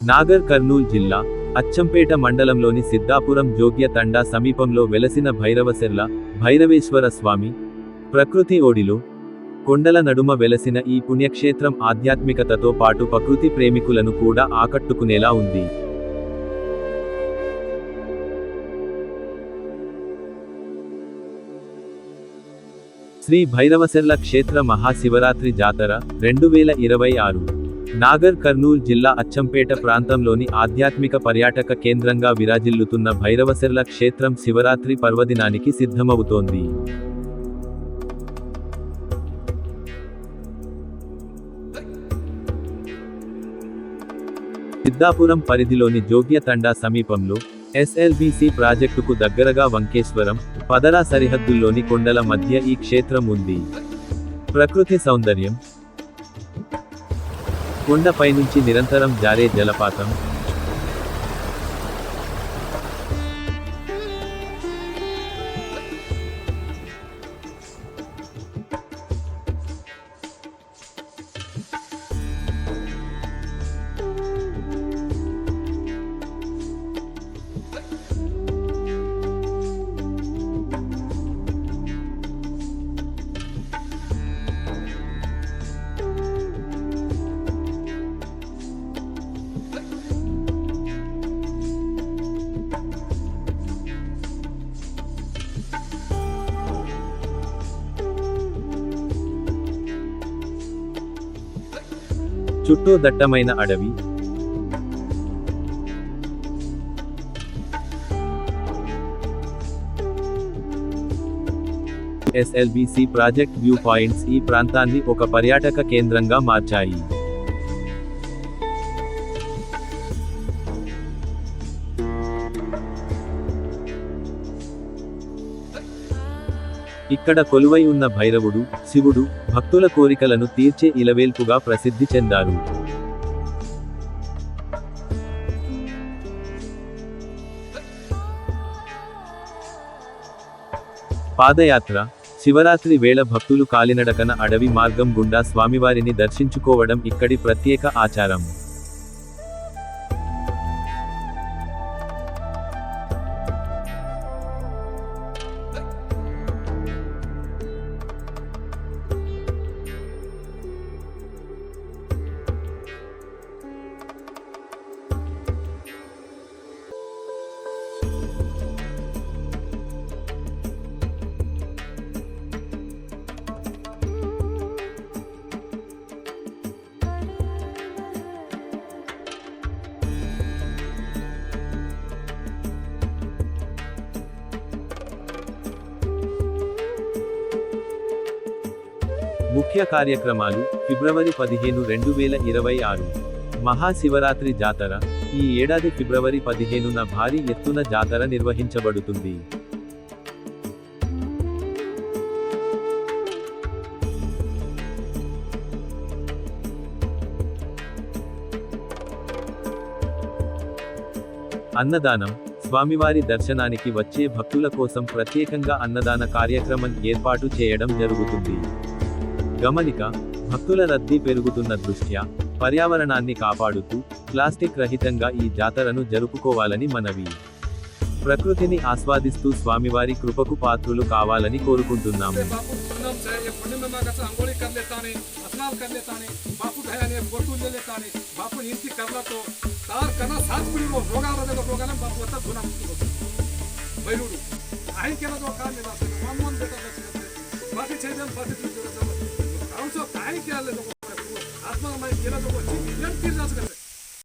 నాగర్ కర్నూల్ జిల్లా అచ్చంపేట మండలంలోని సిద్ధాపురం జోగ్య తండా సమీపంలో వెలసిన భైరవసెర్ల భైరవేశ్వర స్వామి ప్రకృతి ఓడిలో కొండల నడుమ వెలసిన ఈ పుణ్యక్షేత్రం ఆధ్యాత్మికతతో పాటు ప్రకృతి ప్రేమికులను కూడా ఆకట్టుకునేలా ఉంది. శ్రీ భైరవసెర్ల క్షేత్ర మహాశివరాత్రి జాతర 2026 నాగర్ కర్నూల్ జిల్లా అచ్చంపేట ప్రాంతంలోని ఆధ్యాత్మిక పర్యాటక కేంద్రంగా విరాజిల్లుతున్న భైరవసెర్ల క్షేత్రం శివరాత్రి పర్వదినానికి సిద్ధమవుతోంది. సిద్ధాపురం పరిధిలోని జోగ్య తండా సమీపంలో ఎస్ఎల్బిసి ప్రాజెక్టుకు దగ్గరగా వంకేశ్వరం, పదరా సరిహద్దుల్లోని కొండల మధ్య ఈ క్షేత్రం ఉంది. ప్రకృతి సౌందర్యం, కొండపైనుంచి నిరంతరం జారే జలపాతం, చుట్టూ దట్టమైన అడవి, ఎస్ఎల్బిసి ప్రాజెక్ట్ వ్యూ పాయింట్స్ ఈ ప్రాంతాన్ని ఒక పర్యాటక కేంద్రంగా మార్చాయి. ఇక్కడ కొలువై ఉన్న భైరవుడు, శివుడు, భక్తుల కోరికలను తీర్చే ఇలవేల్పుగా ప్రసిద్ధి చెందారు. పాదయాత్ర, శివరాత్రి వేళ భక్తులు కాలినడకన అడవి మార్గం గుండా స్వామివారిని దర్శించుకోవడం ఇక్కడి ప్రత్యేక ఆచారం. ముఖ్య కార్యక్రమాలు ఫిబ్రవరి 15, 2026 మహాశివరాత్రి జాతర. ఈ ఏడాది ఫిబ్రవరి 15న భారీ ఎత్తున జాతర నిర్వహించబడుతుంది. అన్నదానం, స్వామివారి దర్శనానికి వచ్చే భక్తుల కోసం ప్రత్యేకంగా అన్నదాన కార్యక్రమం ఏర్పాటు చేయడం జరుగుతుంది. గమనిక, భక్తుల రద్దీ పెరుగుతున్న దృష్ట్యా పర్యావరణాన్ని కాపాడుతూ ప్లాస్టిక్ రహితంగా ఈ జాతరను జరుపుకోవాలని మనవి. ప్రకృతిని ఆస్వాదిస్తూ స్వామివారి కృపకు పాత్రులు కావాలని కోరుకుంటున్నాము. आत्मा केला तो